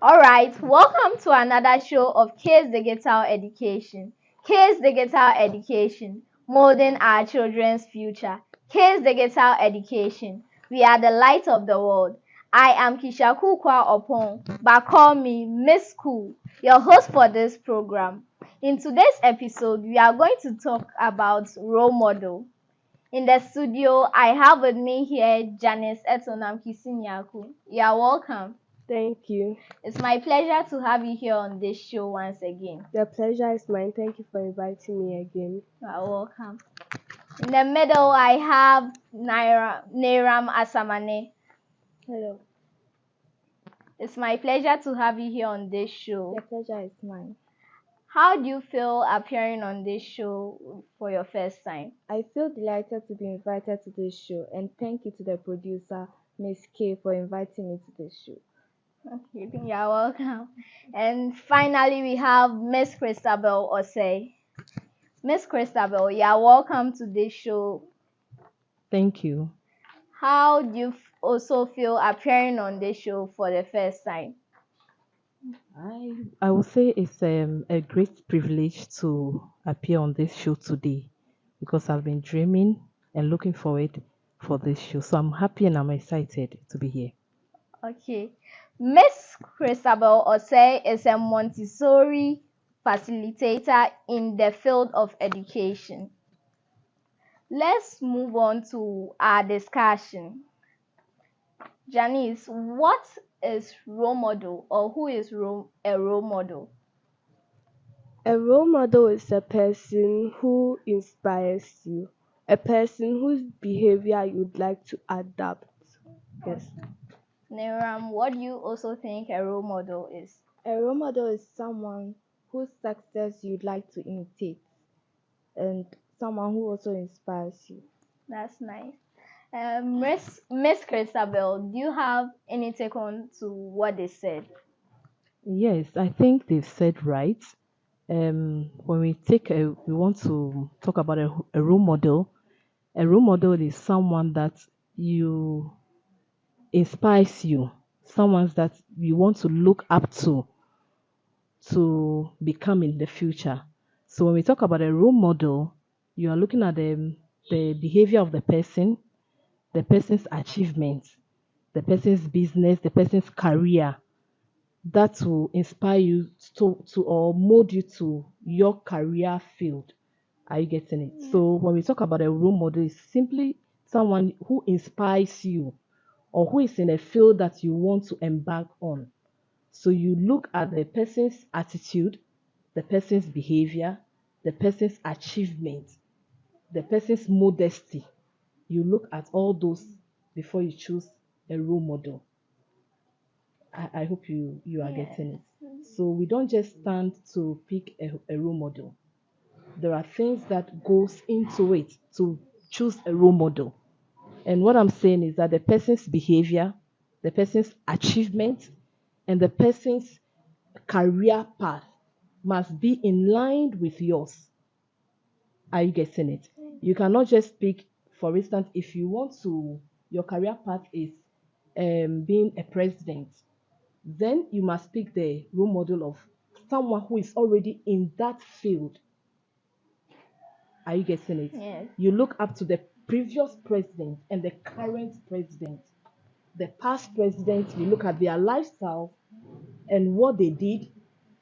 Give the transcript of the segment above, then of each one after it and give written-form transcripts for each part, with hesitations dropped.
All right, welcome to another show of Kids Digital Education. Kids Digital Education, molding our children's future. Kids Digital Education, we are the light of the world. I am Kisha Kukwa Opon, but call me Miss Cool, your host for this program. In today's episode, we are going to talk about role model. In the studio, I have with me here Janice Etonam Kisinyaku. You are welcome. Thank you. It's my pleasure to have you here on this show once again. The pleasure is mine. Thank you for inviting me again. You are welcome. In the middle, I have Nairam Asamane. Hello. It's my pleasure to have you here on this show. The pleasure is mine. How do you feel appearing on this show for your first time? I feel delighted to be invited to this show, and thank you to the producer, Miss K, for inviting me to this show. Okay, you're welcome. And finally, we have Miss Christabel Osei. Miss Christabel, you're welcome to this show. Thank you. How do you also feel appearing on this show for the first time? I would say it's a great privilege to appear on this show today because I've been dreaming and looking forward for this show. So I'm happy and I'm excited to be here. Okay. Miss Christabel Osei is a Montessori facilitator in the field of education. Let's move on to our discussion. Janice, what is role model or who is a role model? A role model is a person who inspires you, a person whose behavior you'd like to adapt. Yes. Neram, what do you also think a role model is? A role model is someone whose success you'd like to imitate, and someone who also inspires you. That's nice. Miss Christabel, do you have any take on to what they said? Yes, I think they've said right. When we want to talk about a role model. A role model is someone that you inspires you, someone that you want to look up to become in the future. So when we talk about a role model, you are looking at the behavior of the person's achievements, the person's business, the person's career that will inspire you to or mold you to your career field. Are you getting it? So when we talk about a role model, it's simply someone who inspires you or who is in a field that you want to embark on. So you look at the person's attitude, the person's behavior, the person's achievement, the person's modesty. You look at all those before you choose a role model. I hope you are getting it. So we don't just stand to pick a role model. There are things that goes into it to choose a role model. And what I'm saying is that the person's behavior, the person's achievement, and the person's career path must be in line with yours. Are you getting it? You cannot just pick, for instance, if you want to, your career path is being a president, then you must pick the role model of someone who is already in that field. Are you getting it? Yes. You look up to the previous president and the current president. The past presidents, you look at their lifestyle and what they did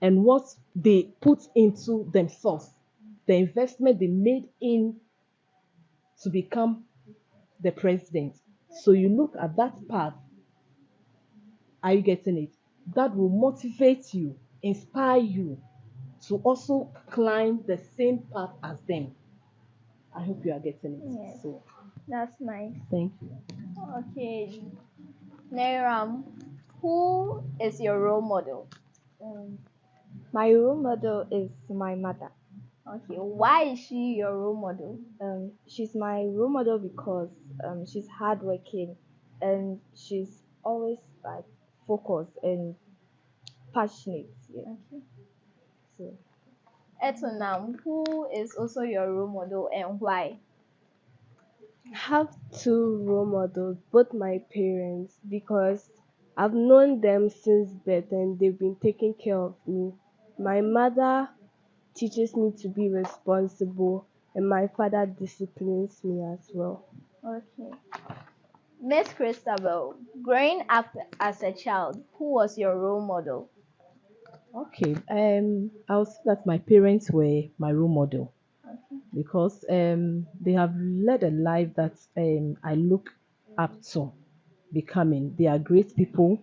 and what they put into themselves, the investment they made in to become the president. So you look at that path. Are you getting it? That will motivate you, inspire you to also climb the same path as them. I hope you are getting it. Yes. So That's nice. thank you. Okay. Neram, who is your role model? Um, my role model is my mother. Okay, why is she your role model? She's my role model because she's hardworking and she's always like focused and passionate. Yeah. Okay. So Etonam, who is also your role model and why? I have two role models, both my parents, because I've known them since birth and they've been taking care of me. My mother teaches me to be responsible and my father disciplines me as well. Okay. Miss Christabel, growing up as a child, who was your role model? Okay. I'll say that my parents were my role model because they have led a life that I look up to becoming. They are great people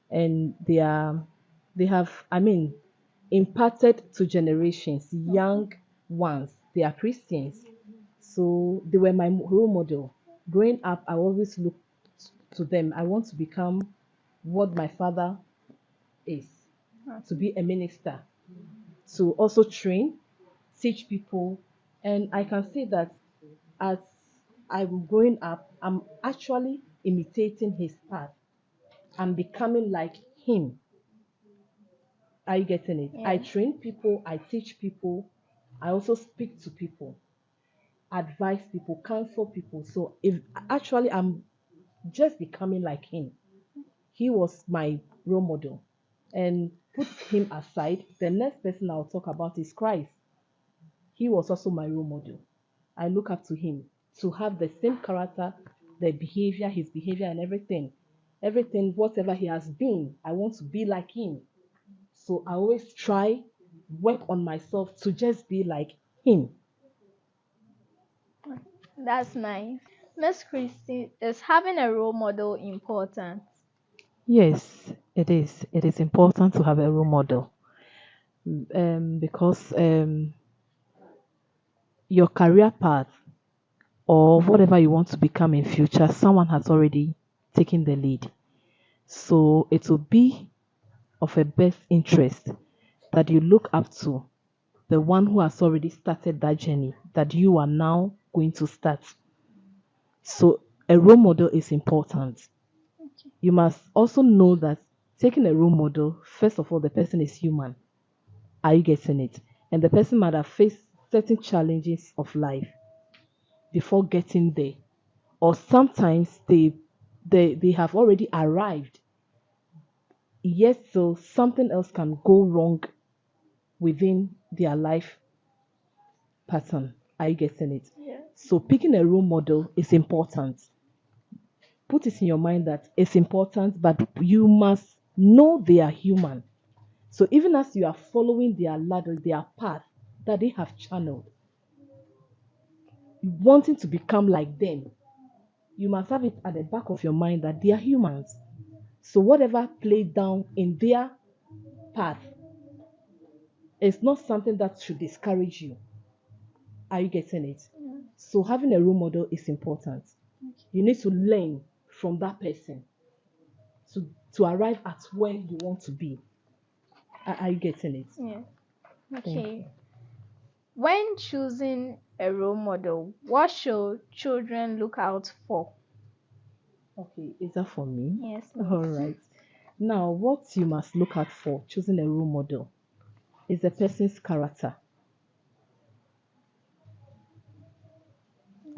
and they have, I mean, imparted to generations, young ones. They are Christians. So they were my role model. Growing up, I always looked to them. I want to become what my father is, to be a minister, to also train, teach people. And I can say that as I'm growing up, I'm actually imitating his path. I'm becoming like him. Are you getting it? I Yes. train people, I teach people, I also speak to people, advise people, counsel people. So if actually I'm just becoming like him, he was my role model. And put him aside, the next person I'll talk about is Christ. He was also my role model. I look up to him to have the same character, the behavior, his behavior, and everything. Everything, whatever he has been, I want to be like him. So I always try, work on myself to just be like him. That's nice. Miss Christie, is having a role model important? Yes, it is. It is important to have a role model because your career path or whatever you want to become in future, someone has already taken the lead. So it will be of a best interest that you look up to the one who has already started that journey that you are now going to start. So a role model is important. You must also know that taking a role model, first of all, the person is human. Are you getting it? And the person might have faced certain challenges of life before getting there. Or sometimes they have already arrived. Yes, so something else can go wrong within their life pattern. Are you getting it? Yeah. So picking a role model is important. Put it in your mind that it's important, but you must know they are human. So even as you are following their ladder, their path that they have channeled, wanting to become like them, you must have it at the back of your mind that they are humans. So whatever played down in their path is not something that should discourage you. Are you getting it? Yeah. So having a role model is important. You need to learn from that person to arrive at where you want to be. Are you getting it? Yeah. Thank Okay. you. When choosing a role model, what should children look out for? Okay, is that for me? Yes, All miss. right. Now, what you must look out for choosing a role model is the person's character.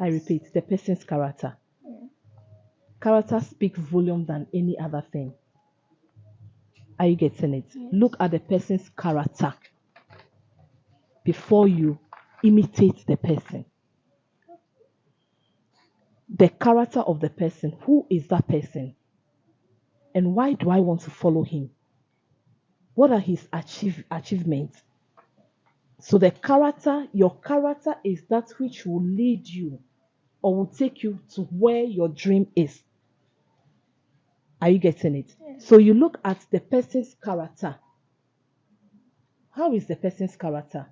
I repeat, the person's character. Yeah. Character speaks volume than any other thing. Are you getting it? Yes. Look at the person's character before you imitate the person. The character of the person. Who is that person? And why do I want to follow him? What are his achievements? So the character, your character is that which will lead you or will take you to where your dream is. Are you getting it? Yes. So you look at the person's character. How is the person's character?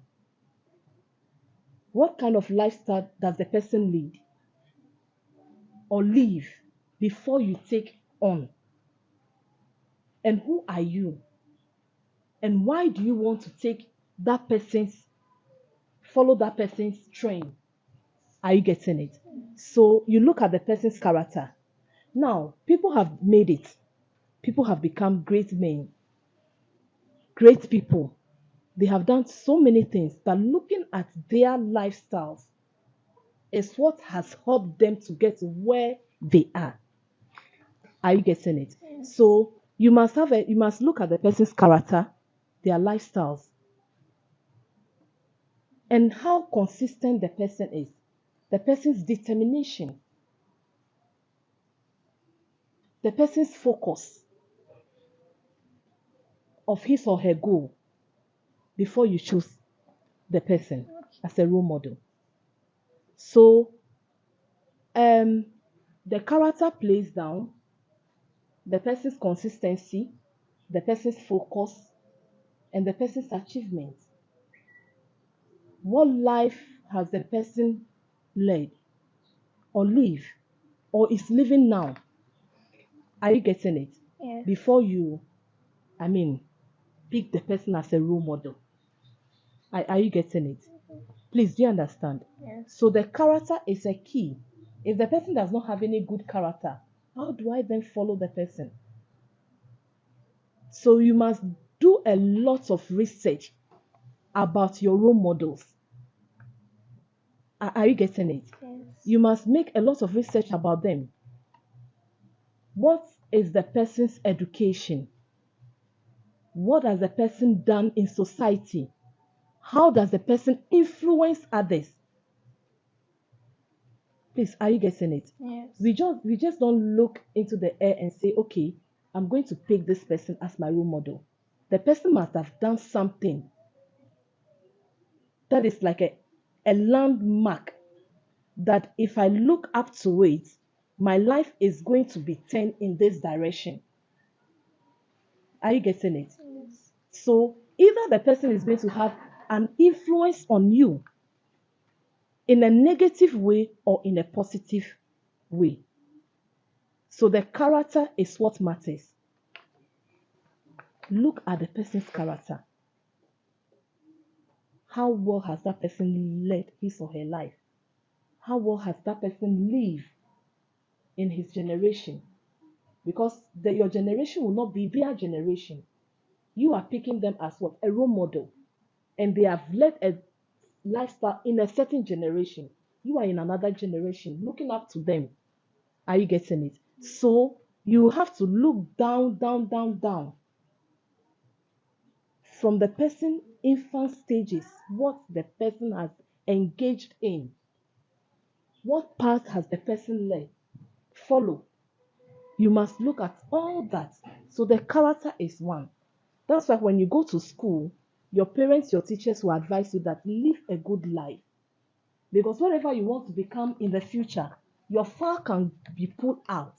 What kind of lifestyle does the person lead or live before you take on? And who are you? And why do you want to take that person's, follow that person's train? Are you getting it? So you look at the person's character. Now, people have made it. People have become great men, great people. They have done so many things, but looking at their lifestyles is what has helped them to get where they are. Are you getting it? Yes. So You must look at the person's character, their lifestyles, and how consistent the person is, the person's determination, the person's focus of his or her goal before you choose the person as a role model. So um the character plays down, the person's consistency, the person's focus, and the person's achievement. What life has the person led or live or is living now? Are you getting it? Yes. Before you, I mean, pick the person as a role model. Are you getting it? Please, do you understand? Yes. So the character is a key. If the person does not have any good character, how do I then follow the person? So you must do a lot of research about your role models. Are you getting it? Yes. You must make a lot of research about them. What is the person's education? What has the person done in society? How does the person influence others? Please, are you getting it? Yes. We just don't look into the air and say, okay, I'm going to pick this person as my role model. The person must have done something that is like a landmark that if I look up to it, my life is going to be turned in this direction. Are you getting it? Yes. So either the person is going to have an influence on you in a negative way or in a positive way. So the character is what matters. Look at the person's character. How well has that person led his or her life? How well has that person lived in his generation? Because your generation will not be their generation. You are picking them as what? A role model. And they have led a lifestyle in a certain generation. You are in another generation, looking up to them. Are you getting it? So you have to look down, down, down, down from the person infant stages, what the person has engaged in, what path has the person led, follow. You must look at all that. So the character is one. That's why when you go to school, your parents, your teachers will advise you that live a good life. Because whatever you want to become in the future, your file can be pulled out.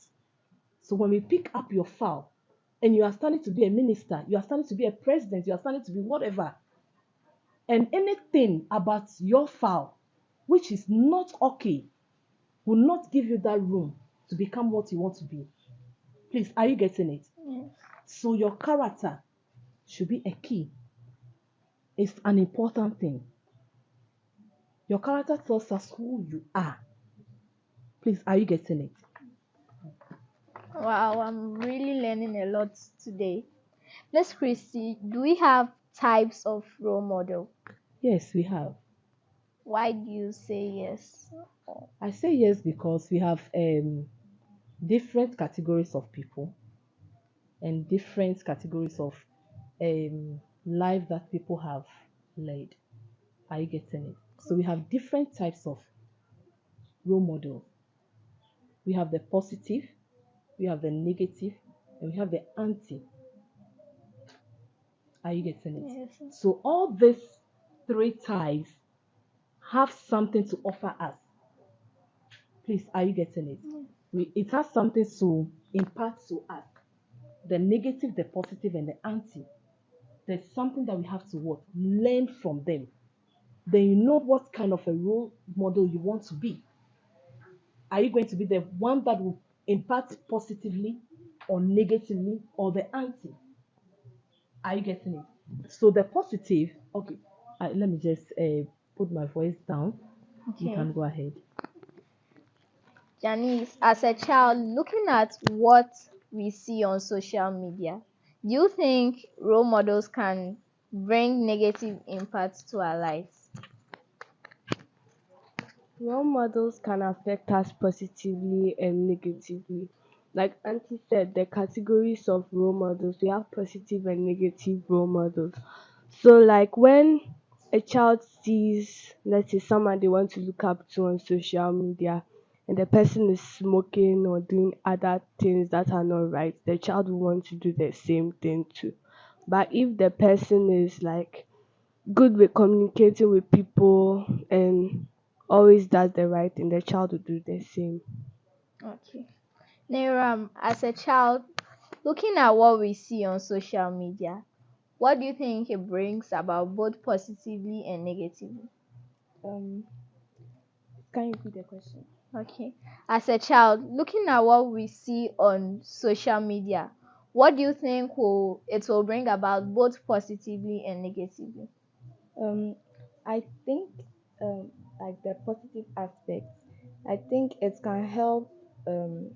So when we pick up your file and you are starting to be a minister, you are starting to be a president, you are starting to be whatever, and anything about your file which is not okay will not give you that room to become what you want to be. Please, are you getting it? Yes. So your character should be a key. It's an important thing. Your character tells us who you are. Please, are you getting it? Wow, I'm really learning a lot today. Miss Christy, do we have types of role model? Yes, we have. Why do you say yes? I say yes because we have different categories of people and different categories of life that people have led. Are you getting it? So we have different types of role model. We have the positive, we have the negative, and we have the anti. Are you getting it? Yes. So all these three types have something to offer us. Please, are you getting it? It has something to impart to us. The negative, the positive, and the anti. There's something that we have to what? Learn from them. Then you know what kind of a role model you want to be. Are you going to be the one that will impact positively or negatively or the anti? Are you getting it? So the positive, okay, let me just put my voice down. You Okay. can go ahead. Janice, as a child, looking at what we see on social media, do you think role models can bring negative impact to our lives? Role models can affect us positively and negatively. Like Auntie said, the categories of role models, we have positive and negative role models. So, like when a child sees, let's say, someone they want to look up to on social media, and the person is smoking or doing other things that are not right, the child will want to do the same thing too. But if the person is like good with communicating with people and always does the right thing, the child will do the same. Okay. Nairam, as a child, looking at what we see on social media, what do you think it brings about both positively and negatively? Um, can you repeat the question? Okay. As a child, looking at what we see on social media, what do you think it will bring about both positively and negatively? Um, I think like the positive aspects. I think it can help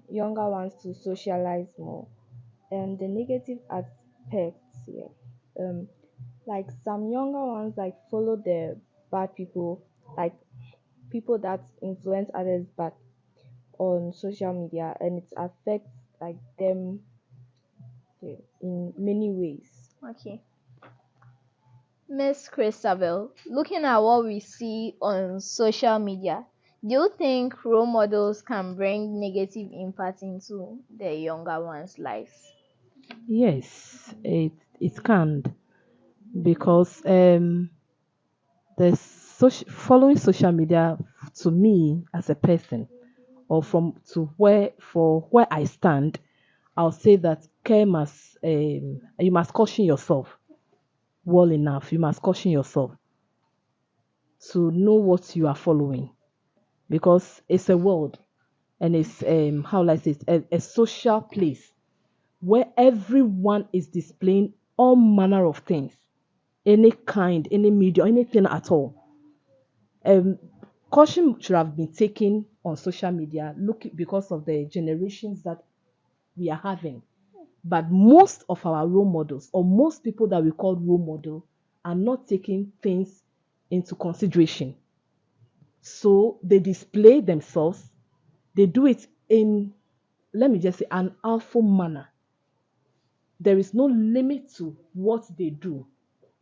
younger ones to socialize more. And the negative aspects, yeah. Um, like some younger ones like follow the bad people, like people that influence others bad on social media, and it affects like them, yeah, in many ways. Okay. Miss Christabel, looking at what we see on social media, do you think role models can bring negative impact into the younger ones' lives? Yes, it can because following social media to me as a person or from to where I stand, I'll say that care must you must caution yourself well enough. You must caution yourself to know what you are following because it's a world and it's how will I say it, a social place where everyone is displaying all manner of things, any kind, any media, anything at all. Um, Caution should have been taken on social media, look because of the generations that we are having. But most of our role models, or most people that we call role model, are not taking things into consideration. So they display themselves. They do it in, let me just say, an awful manner. There is no limit to what they do.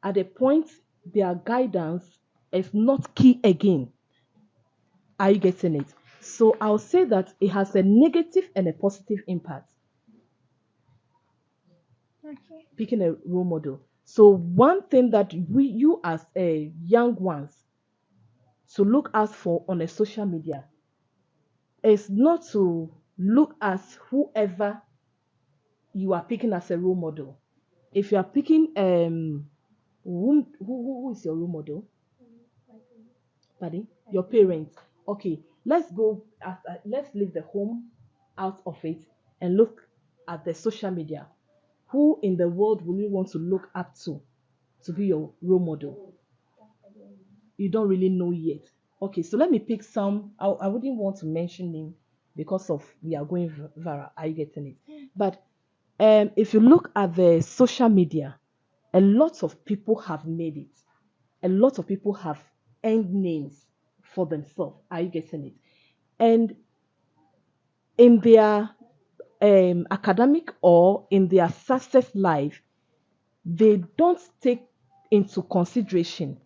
At a point, their guidance is not key again. Are you getting it? So I'll say that it has a negative and a positive impact, Okay. picking a role model. So one thing that you as a young ones to look out for on a social media is not to look as whoever you are picking as a role model. If you are picking who is your role model? Pardon? Your parents. Okay, let's go. Let's leave the home out of it and look at the social media. Who in the world will you want to look up to be your role model? You don't really know yet. Okay, so let me pick some. I wouldn't want to mention name because of we are going viral. Are you getting it? But if you look at the social media, a lot of people have made it. A lot of people have earned names for themselves. Are you getting it? And in their academic or in their success life, they don't take into consideration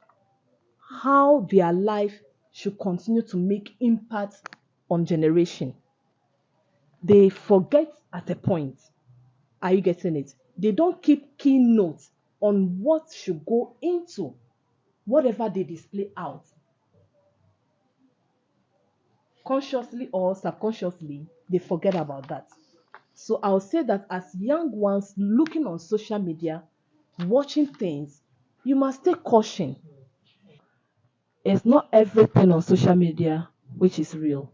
how their life should continue to make impact on generation. They forget at a point. Are you getting it? They don't keep key notes on what should go into whatever they display out. Consciously or subconsciously, they forget about that. So I'll say that as young ones looking on social media, watching things, you must take caution. It's not everything on social media which is real.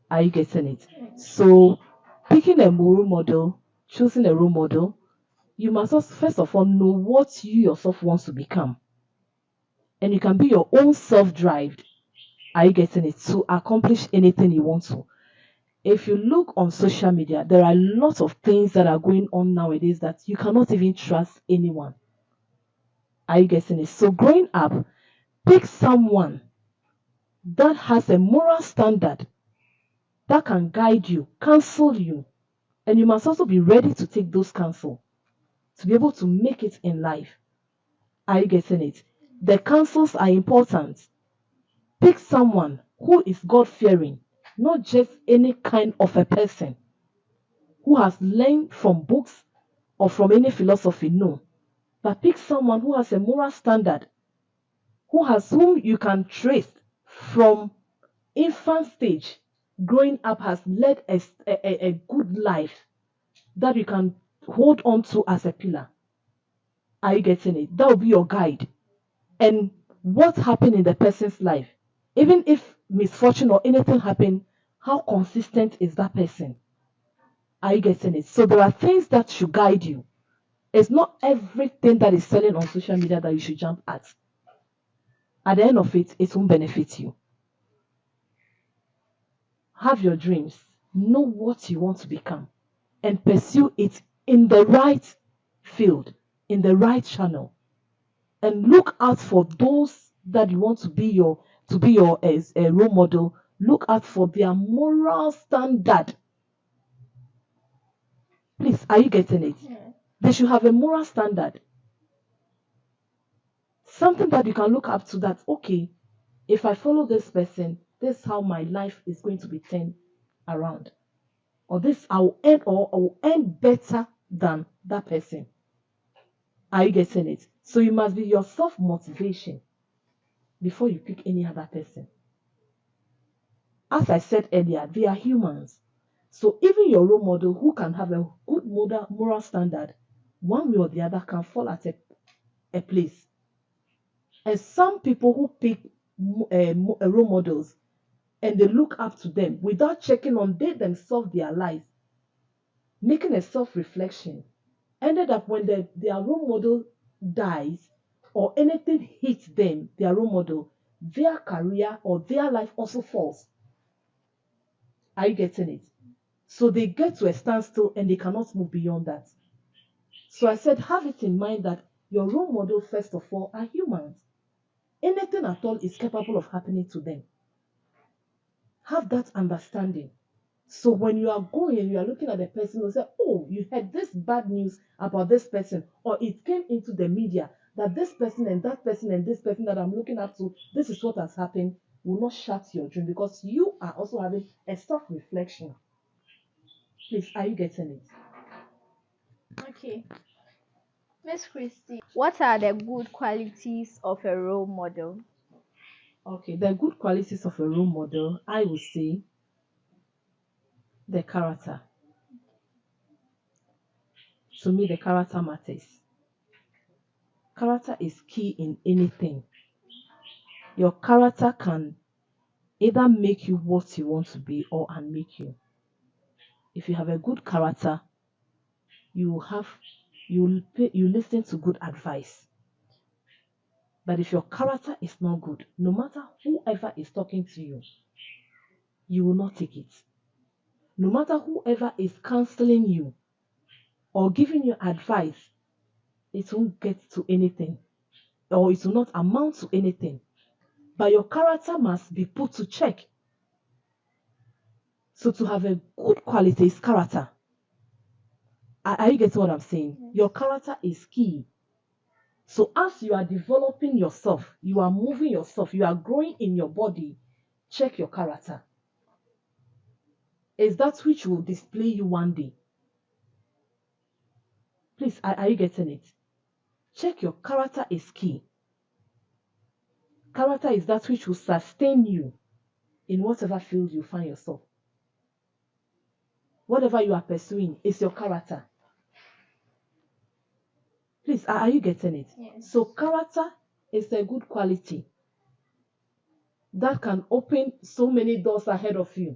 Are you getting it? So picking a role model, choosing a role model, you must also first of all know what you yourself wants to become. And you can be your own self-drive. Are you getting it? To accomplish anything you want to. If you look on social media, there are lots of things that are going on nowadays that you cannot even trust anyone. Are you getting it? So growing up, pick someone that has a moral standard that can guide you, counsel you. And you must also be ready to take those counsel to be able to make it in life. Are you getting it? The counsels are important. Pick someone who is God fearing, not just any kind of a person who has learned from books or from any philosophy. No. But pick someone who has a moral standard, whom you can trace from infant stage, growing up, has led a good life that you can hold on to as a pillar. Are you getting it? That will be your guide. And what happened in the person's life, even if misfortune or anything happened, how consistent is that person? Are you getting it? So there are things that should guide you. It's not everything that is selling on social media that you should jump at. At the end of it, it won't benefit you. Have your dreams. Know what you want to become and pursue it in the right field, in the right channel. And look out for those that you want to be your as a role model. Look out for their moral standard. Please, are you getting it? Yeah. They should have a moral standard. Something that you can look up to, that okay, if I follow this person, this is how my life is going to be turned around. Or this I will end better than that person. Are you getting it? So you must be your self motivation before you pick any other person. As I said earlier, they are humans. So even your role model who can have a good moral standard, one way or the other can fall at a place. And some people who pick role models and they look up to them without checking on they themselves, their lives, making a self-reflection, ended up when their role model dies or anything hits them, their role model, their career or their life also falls. Are you getting it? So they get to a standstill and they cannot move beyond that. So I said, have it in mind that your role model, first of all, are humans. Anything at all is capable of happening to them. Have that understanding. So when you are going and you are looking at the person, you say, oh, you heard this bad news about this person, or it came into the media that this person and that person and this person that I'm looking up to, this is what has happened, will not shut your dream because you are also having a self-reflection. Please, are you getting it? Okay. Miss Christie, what are the good qualities of a role model? Okay, the good qualities of a role model, I would say the character. To me, the character matters. Character is key in anything. Your character can either make you what you want to be or unmake you. If you have a good character, you have you listen to good advice. But if your character is not good, no matter whoever is talking to you, you will not take it. No matter whoever is counseling you or giving you advice, it won't get to anything or it will not amount to anything. But your character must be put to check. So to have a good quality is character. Are you getting what I'm saying? Yes. Your character is key. So as you are developing yourself, you are moving yourself, you are growing in your body, check your character. Is that which will display you one day? Please, are you getting it? Check your character is key. Character is that which will sustain you in whatever field you find yourself. Whatever you are pursuing is your character. Please, are you getting it? Yes. So character is a good quality that can open so many doors ahead of you.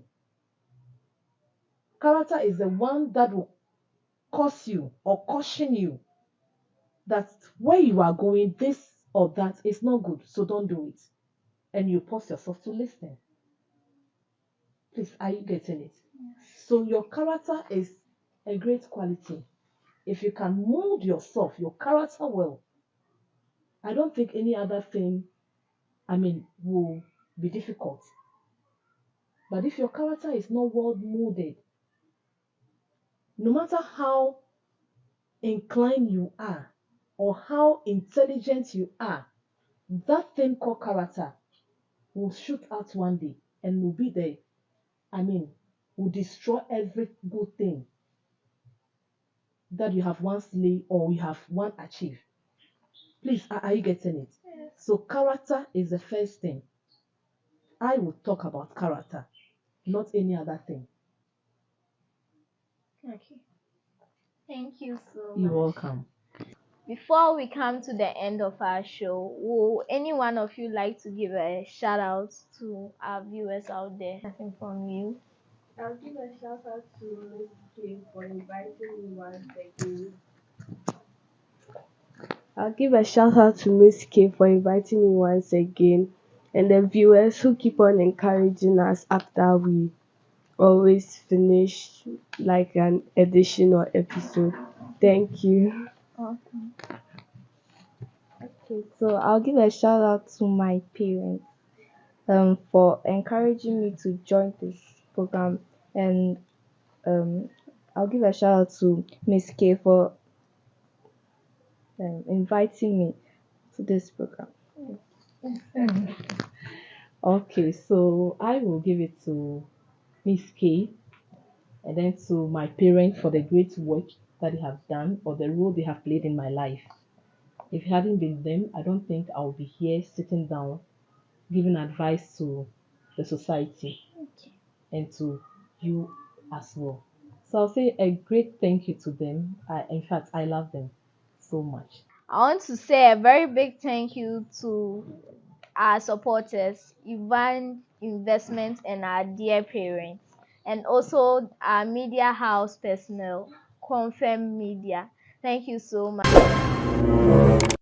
Character is the one that will cause you or caution you that where you are going, this or that is not good, so don't do it. And you pause yourself to listen. Please, are you getting it? So your character is a great quality. If you can mold yourself, your character well, I don't think any other thing, will be difficult. But if your character is not well molded, No matter how inclined you are or how intelligent you are, that thing called character will shoot out one day and will be the, I mean, will destroy every good thing that you have once laid or you have once achieved. Please, are you getting it? Yes. So, character is the first thing. I will talk about character, not any other thing. Okay. Thank you so You're much. welcome. Before we come to the end of our show, will any one of you like to give a shout out to our viewers out there? Nothing from you. I'll give a shout out to Miss K for inviting me once again. I'll give a shout out to Miss K for inviting me once again, and the viewers who keep on encouraging us after we always finish like an edition or episode. Thank you. Awesome. Okay, so I'll give a shout out to my parents for encouraging me to join this program, and um I'll give a shout out to Miss K for inviting me to this program. Okay, so I will give it to Miss K and then to my parents for the great work that they have done or the role they have played in my life. If it hadn't been them, I don't think I would be here sitting down giving advice to the society and to you as well. So I'll say a great thank you to them. In fact, I love them so much. I want to say a very big thank you to our supporters, Ivan Investment, and our dear parents, and also our media house personnel, Confirm Media. Thank you so much.